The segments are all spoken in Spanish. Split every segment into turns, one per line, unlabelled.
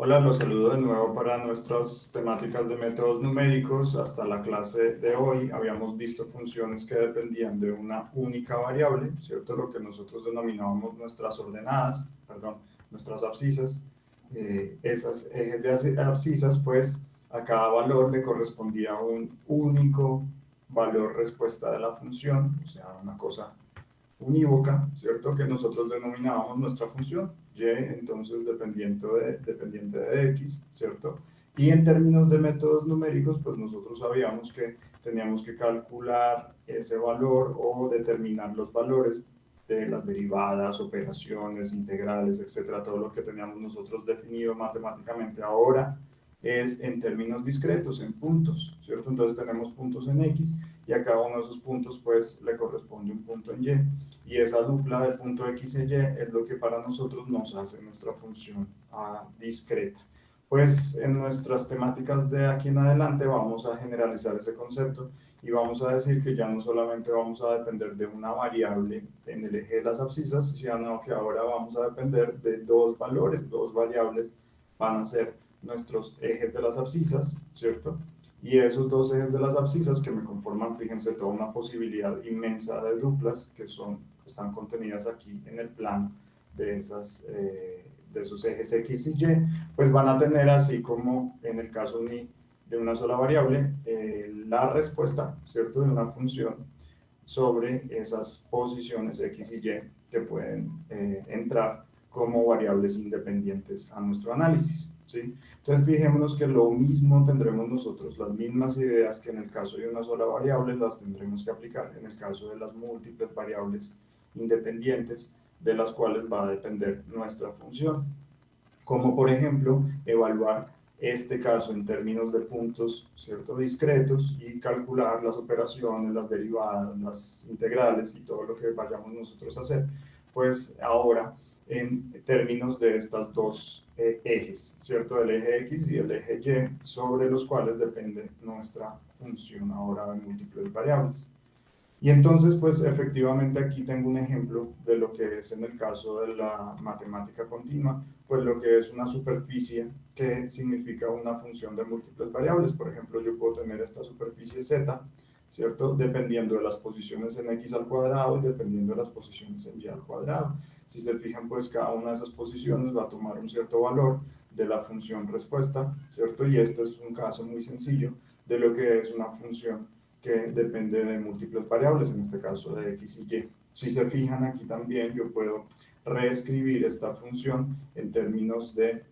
Hola, los saludo de nuevo para nuestras temáticas de métodos numéricos. Hasta la clase de hoy habíamos visto funciones que dependían de una única variable, ¿cierto? Lo que nosotros denominábamos nuestras ordenadas, perdón, nuestras abscisas. Esas ejes de abscisas, pues a cada valor le correspondía un único valor respuesta de la función, o sea, una cosa unívoca, ¿cierto? Que nosotros denominábamos nuestra función, y entonces dependiente de x, ¿cierto? Y en términos de métodos numéricos, pues nosotros sabíamos que teníamos que calcular ese valor o determinar los valores de las derivadas, operaciones, integrales, etcétera, todo lo que teníamos nosotros definido matemáticamente ahora es en términos discretos, en puntos, ¿cierto? Entonces tenemos puntos en X y a cada uno de esos puntos pues le corresponde un punto en Y, y esa dupla de punto X y Y es lo que para nosotros nos hace nuestra función discreta. Pues en nuestras temáticas de aquí en adelante vamos a generalizar ese concepto y vamos a decir que ya no solamente vamos a depender de una variable en el eje de las abscisas, sino que ahora vamos a depender de dos valores, dos variables van a ser nuestros ejes de las abscisas, ¿cierto? Y esos dos ejes de las abscisas que me conforman, fíjense, toda una posibilidad inmensa de duplas que están contenidas aquí en el plano de, de esos ejes X y Y, pues van a tener, así como en el caso de una sola variable, la respuesta, ¿cierto?, de una función sobre esas posiciones X y Y que pueden entrar como variables independientes a nuestro análisis, ¿sí? Entonces fijémonos que lo mismo tendremos nosotros, las mismas ideas que en el caso de una sola variable las tendremos que aplicar en el caso de las múltiples variables independientes de las cuales va a depender nuestra función, como por ejemplo evaluar este caso en términos de puntos, ¿cierto?, discretos y calcular las operaciones, las derivadas, las integrales y todo lo que vayamos nosotros a hacer, pues ahora en términos de estas dos ejes, ¿cierto?, el eje X y el eje Y, sobre los cuales depende nuestra función ahora de múltiples variables. Y entonces, pues efectivamente aquí tengo un ejemplo de lo que es en el caso de la matemática continua, pues lo que es una superficie que significa una función de múltiples variables. Por ejemplo, yo puedo tener esta superficie z, ¿cierto? Dependiendo de las posiciones en x al cuadrado y dependiendo de las posiciones en y al cuadrado. Si se fijan, pues cada una de esas posiciones va a tomar un cierto valor de la función respuesta, ¿cierto? Y este es un caso muy sencillo de lo que es una función que depende de múltiples variables, en este caso de x y y. Si se fijan aquí también, yo puedo reescribir esta función en términos de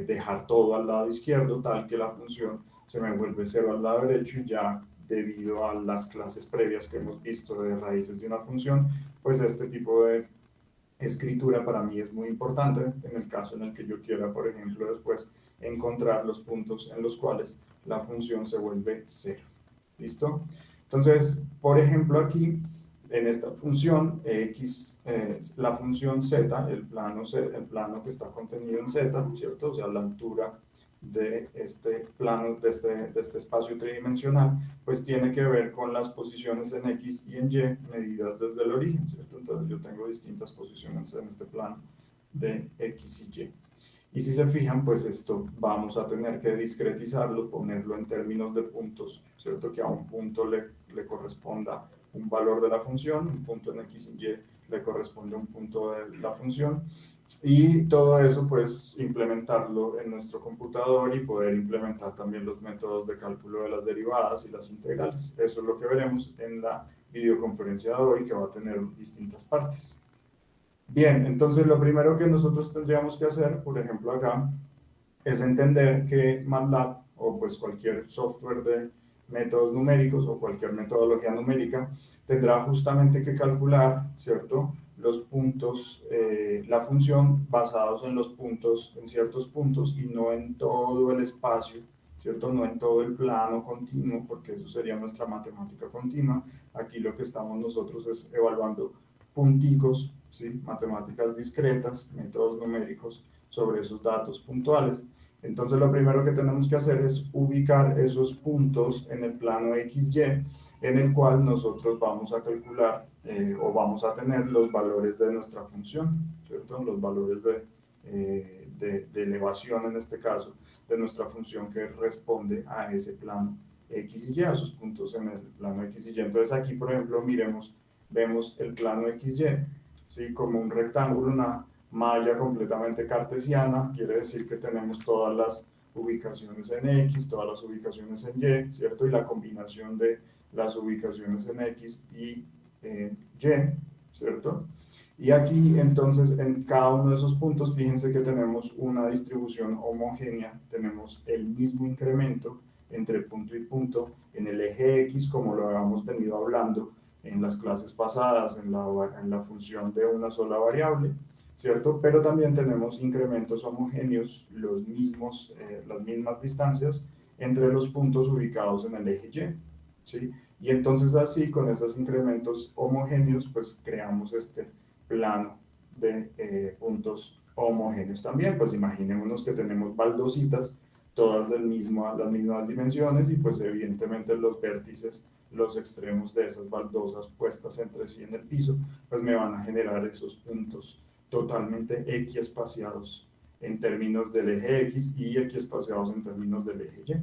dejar todo al lado izquierdo, tal que la función se me vuelve 0 al lado derecho, y ya debido a las clases previas que hemos visto de raíces de una función, pues este tipo de escritura para mí es muy importante en el caso en el que yo quiera, por ejemplo, después encontrar los puntos en los cuales la función se vuelve 0. ¿Listo? Entonces, por ejemplo, aquí en esta función x, la función z, el plano que está contenido en z, ¿cierto? O sea, la altura de este plano, de este espacio tridimensional, pues tiene que ver con las posiciones en x y en y medidas desde el origen, ¿cierto? Entonces yo tengo distintas posiciones en este plano de x y y. Y si se fijan, pues esto vamos a tener que discretizarlo, ponerlo en términos de puntos, ¿cierto? Que a un punto le corresponda un valor de la función, un punto en x y y le corresponde un punto de la función, y todo eso pues implementarlo en nuestro computador y poder implementar también los métodos de cálculo de las derivadas y las integrales. Eso es lo que veremos en la videoconferencia de hoy, que va a tener distintas partes. Bien, entonces lo primero que nosotros tendríamos que hacer, por ejemplo acá, es entender que MATLAB o pues cualquier software de métodos numéricos o cualquier metodología numérica tendrá justamente que calcular, ¿cierto?, los puntos, la función basados en los puntos, en ciertos puntos y no en todo el espacio, ¿cierto?, no en todo el plano continuo, porque eso sería nuestra matemática continua. Aquí lo que estamos nosotros es evaluando punticos, ¿sí?, matemáticas discretas, métodos numéricos sobre esos datos puntuales. Entonces lo primero que tenemos que hacer es ubicar esos puntos en el plano XY, en el cual nosotros vamos a calcular o vamos a tener los valores de nuestra función, ¿cierto? Los valores de de elevación en este caso, de nuestra función que responde a ese plano X y Y, a sus puntos en el plano X y Y. Entonces aquí, por ejemplo, vemos el plano XY, ¿sí? Como un rectángulo, una malla completamente cartesiana, quiere decir que tenemos todas las ubicaciones en X, todas las ubicaciones en Y, ¿cierto? Y la combinación de las ubicaciones en X y en Y, ¿cierto? Y aquí, entonces, en cada uno de esos puntos, fíjense que tenemos una distribución homogénea, tenemos el mismo incremento entre punto y punto en el eje X, como lo habíamos venido hablando en las clases pasadas, en la función de una sola variable, ¿cierto? Pero también tenemos incrementos homogéneos, las mismas distancias entre los puntos ubicados en el eje Y, ¿sí? Y entonces así, con esos incrementos homogéneos, pues creamos este plano de puntos homogéneos también. Pues imaginémonos que tenemos baldositas, todas las mismas dimensiones, y pues evidentemente los vértices, los extremos de esas baldosas puestas entre sí en el piso, pues me van a generar esos puntos totalmente equiespaciados en términos del eje X y equiespaciados en términos del eje Y.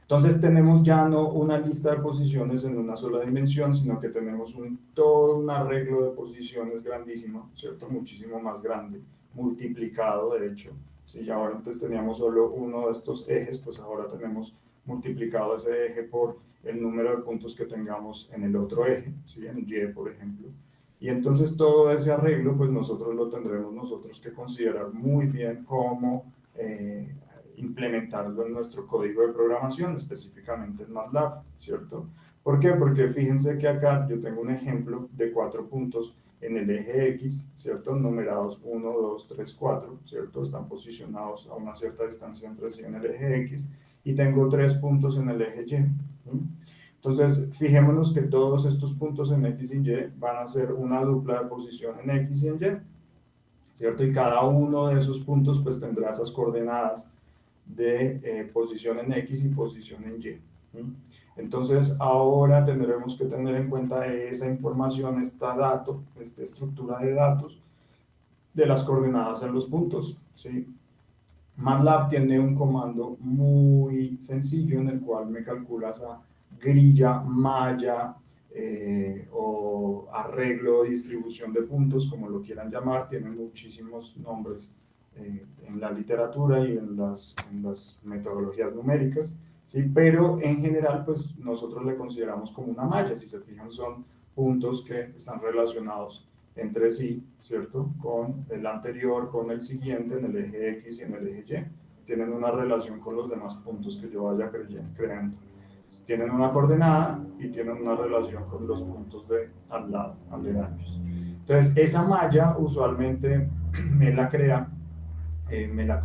Entonces tenemos ya no una lista de posiciones en una sola dimensión, sino que tenemos todo un arreglo de posiciones grandísimo, ¿cierto? Muchísimo más grande, multiplicado de hecho. Si ya ahora antes teníamos solo uno de estos ejes, pues ahora tenemos multiplicado ese eje por el número de puntos que tengamos en el otro eje, ¿sí? En Y, por ejemplo. Y entonces todo ese arreglo, pues nosotros lo tendremos nosotros que considerar muy bien cómo implementarlo en nuestro código de programación, específicamente en MATLAB, ¿cierto? ¿Por qué? Porque fíjense que acá yo tengo un ejemplo de 4 puntos en el eje X, ¿cierto? Numerados 1, 2, 3, 4, ¿cierto? Están posicionados a una cierta distancia entre sí en el eje X, y tengo 3 puntos en el eje Y. ¿Sí? Entonces, fijémonos que todos estos puntos en X y Y van a ser una dupla de posición en X y en Y, ¿cierto? Y cada uno de esos puntos pues tendrá esas coordenadas de posición en X y posición en Y. Entonces, ahora tendremos que tener en cuenta esa información, esta estructura de datos de las coordenadas en los puntos, ¿sí? MATLAB tiene un comando muy sencillo en el cual me calcula esa grilla, malla o arreglo, distribución de puntos, como lo quieran llamar, tiene muchísimos nombres en la literatura y en las metodologías numéricas, ¿sí? Pero en general, pues nosotros le consideramos como una malla. Si se fijan, son puntos que están relacionados entre sí, ¿cierto? Con el anterior, con el siguiente, en el eje X y en el eje Y. Tienen una relación con los demás puntos que yo vaya creando. Tienen una coordenada y tienen una relación con los puntos de al lado, aledaños. Entonces, esa malla usualmente me la crea, me la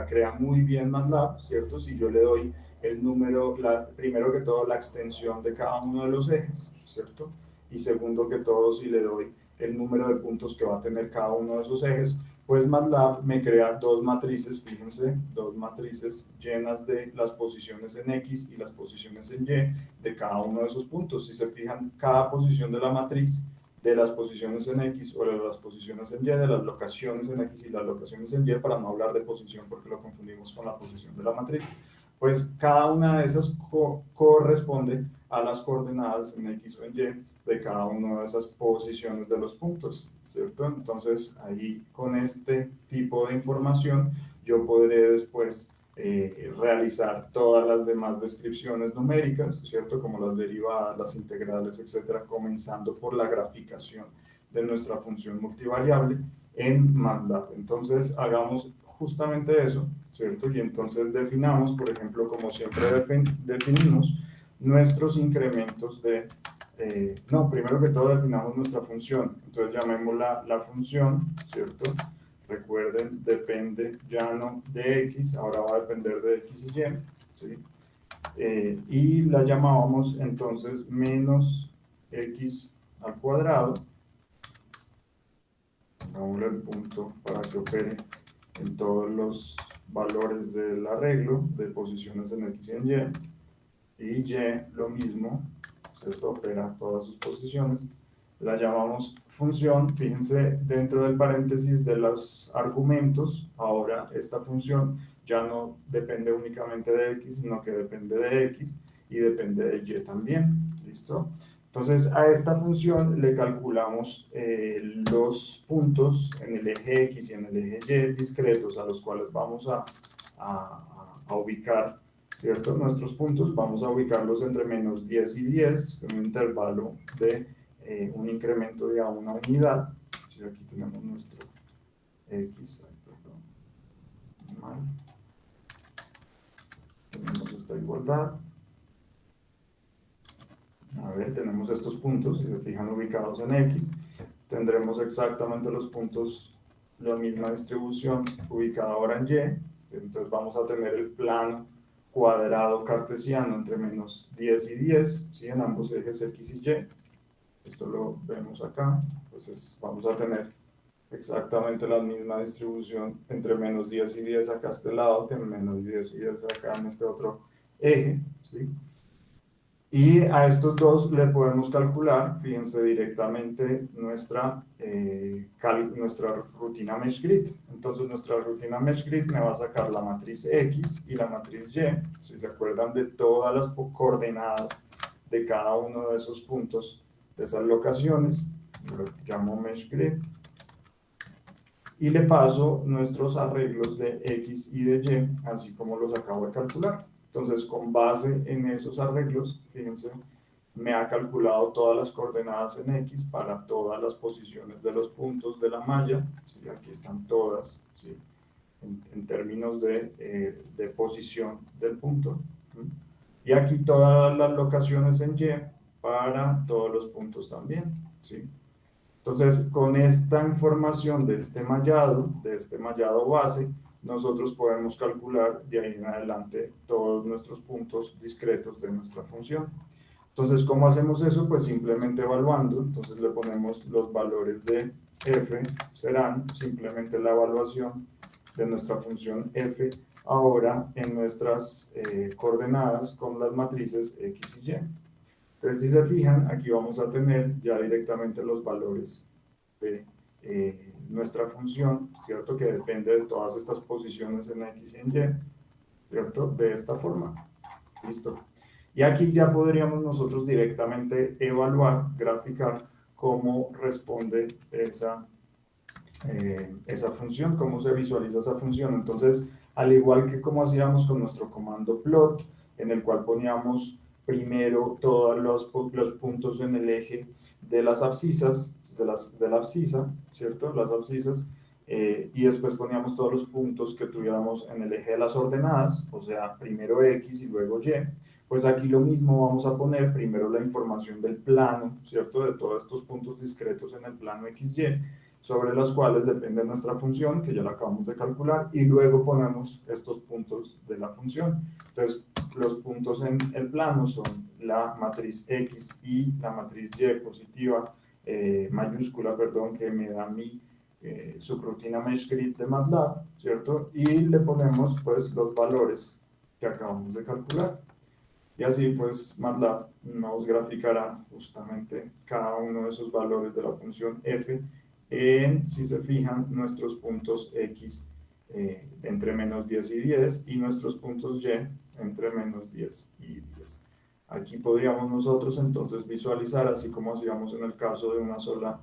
crea muy bien MATLAB, ¿cierto? Si yo le doy el número, primero que todo, la extensión de cada uno de los ejes, ¿cierto? Y segundo que todo, si le doy el número de puntos que va a tener cada uno de esos ejes, pues MATLAB me crea dos matrices, fíjense, dos matrices llenas de las posiciones en X y las posiciones en Y de cada uno de esos puntos. Si se fijan, cada posición de la matriz, de las posiciones en X o de las posiciones en Y, de las locaciones en X y las locaciones en Y, para no hablar de posición porque lo confundimos con la posición de la matriz, pues cada una de esas corresponde a las coordenadas en X o en Y de cada una de esas posiciones de los puntos, ¿cierto? Entonces, ahí con este tipo de información yo podré después realizar todas las demás descripciones numéricas, ¿cierto? Como las derivadas, las integrales, etcétera, comenzando por la graficación de nuestra función multivariable en MATLAB. Entonces, hagamos justamente eso, ¿cierto? Y entonces definamos, por ejemplo, como siempre definimos nuestros incrementos de no, primero que todo definamos nuestra función, entonces llamémosla la función, ¿cierto? Recuerden, depende ya no de X, ahora va a depender de X y Y, ¿sí? Y la llamábamos entonces menos X al cuadrado, pongámosle el punto para que opere en todos los valores del arreglo de posiciones en X y en Y lo mismo, ¿cierto? Opera todas sus posiciones, la llamamos función. Fíjense, dentro del paréntesis de los argumentos, ahora esta función ya no depende únicamente de x, sino que depende de x y depende de y también, ¿listo? Entonces, a esta función le calculamos los puntos en el eje x y en el eje y discretos a los cuales vamos a ubicar, ¿cierto? Nuestros puntos, vamos a ubicarlos entre menos 10 y 10, en un intervalo de un incremento de a una unidad. ¿Sí? Aquí tenemos nuestro x, perdón, mal. Tenemos esta igualdad. A ver, tenemos estos puntos, si se fijan, ubicados en x. Tendremos exactamente los puntos, la misma distribución ubicada ahora en y. Entonces vamos a tener el plano cuadrado cartesiano entre menos 10 y 10, ¿sí? En ambos ejes x y y. Esto lo vemos acá. Entonces vamos a tener exactamente la misma distribución entre menos 10 y 10 acá a este lado que en menos 10 y 10 acá en este otro eje, ¿sí? Y a estos dos le podemos calcular, fíjense, directamente nuestra rutina MeshGrid. Entonces nuestra rutina MeshGrid me va a sacar la matriz X y la matriz Y. Si se acuerdan de todas las coordenadas de cada uno de esos puntos, de esas locaciones, lo llamo MeshGrid. Y le paso nuestros arreglos de X y de Y, así como los acabo de calcular. Entonces, con base en esos arreglos, fíjense, me ha calculado todas las coordenadas en X para todas las posiciones de los puntos de la malla. ¿Sí? Aquí están todas, ¿sí? en términos de posición del punto. ¿Sí? Y aquí todas las locaciones en Y para todos los puntos también. ¿Sí? Entonces, con esta información de este mallado base, nosotros podemos calcular de ahí en adelante todos nuestros puntos discretos de nuestra función. Entonces, ¿cómo hacemos eso? Pues simplemente evaluando. Entonces le ponemos los valores de f, serán simplemente la evaluación de nuestra función f, ahora en nuestras coordenadas con las matrices x y y. Entonces, si se fijan, aquí vamos a tener ya directamente los valores de nuestra función, ¿cierto? Que depende de todas estas posiciones en X y en Y, ¿cierto? De esta forma. Listo. Y aquí ya podríamos nosotros directamente evaluar, graficar cómo responde esa función, cómo se visualiza esa función. Entonces, al igual que como hacíamos con nuestro comando plot, en el cual poníamos primero todos los puntos en el eje de las abscisas, de la abscisa, ¿cierto? Las abscisas, y después poníamos todos los puntos que tuviéramos en el eje de las ordenadas, o sea, primero X y luego Y. Pues aquí lo mismo vamos a poner primero la información del plano, ¿cierto? De todos estos puntos discretos en el plano XY, sobre los cuales depende nuestra función, que ya la acabamos de calcular, y luego ponemos estos puntos de la función. Entonces, los puntos en el plano son la matriz X y la matriz Y positiva, mayúscula, perdón, que me da mi subrutina MeshGrid de MATLAB, ¿cierto? Y le ponemos, pues, los valores que acabamos de calcular. Y así, pues, MATLAB nos graficará justamente cada uno de esos valores de la función f en, si se fijan, nuestros puntos x entre menos 10 y 10 y nuestros puntos y entre menos 10 y 10. Aquí podríamos nosotros entonces visualizar, así como hacíamos en el caso de una sola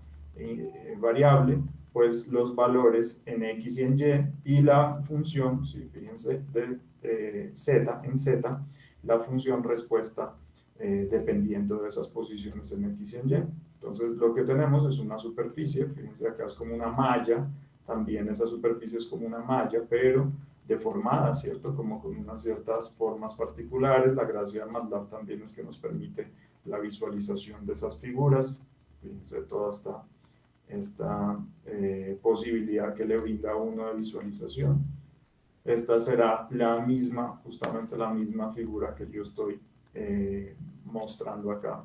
variable, pues los valores en x y en y la función, si fíjense, de z en z, la función respuesta dependiendo de esas posiciones en x y en y. Entonces lo que tenemos es una superficie, fíjense acá es como una malla, también esa superficie es como una malla, pero deformada, ¿cierto? Como con unas ciertas formas particulares. La gracia de MATLAB también es que nos permite la visualización de esas figuras. Fíjense toda esta posibilidad que le brinda a uno de visualización. Esta será la misma, justamente la misma figura que yo estoy mostrando acá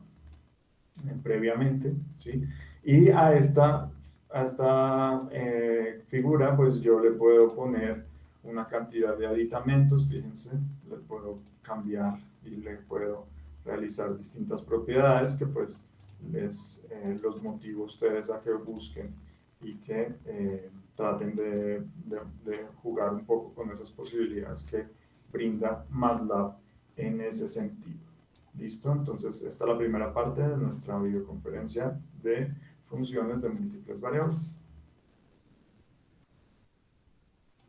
previamente, ¿sí? Y a esta figura, pues yo le puedo poner una cantidad de aditamentos, fíjense, le puedo cambiar y le puedo realizar distintas propiedades que pues los motivo a ustedes a que busquen y que traten de jugar un poco con esas posibilidades que brinda MATLAB en ese sentido. ¿Listo? Entonces, esta es la primera parte de nuestra videoconferencia de funciones de múltiples variables.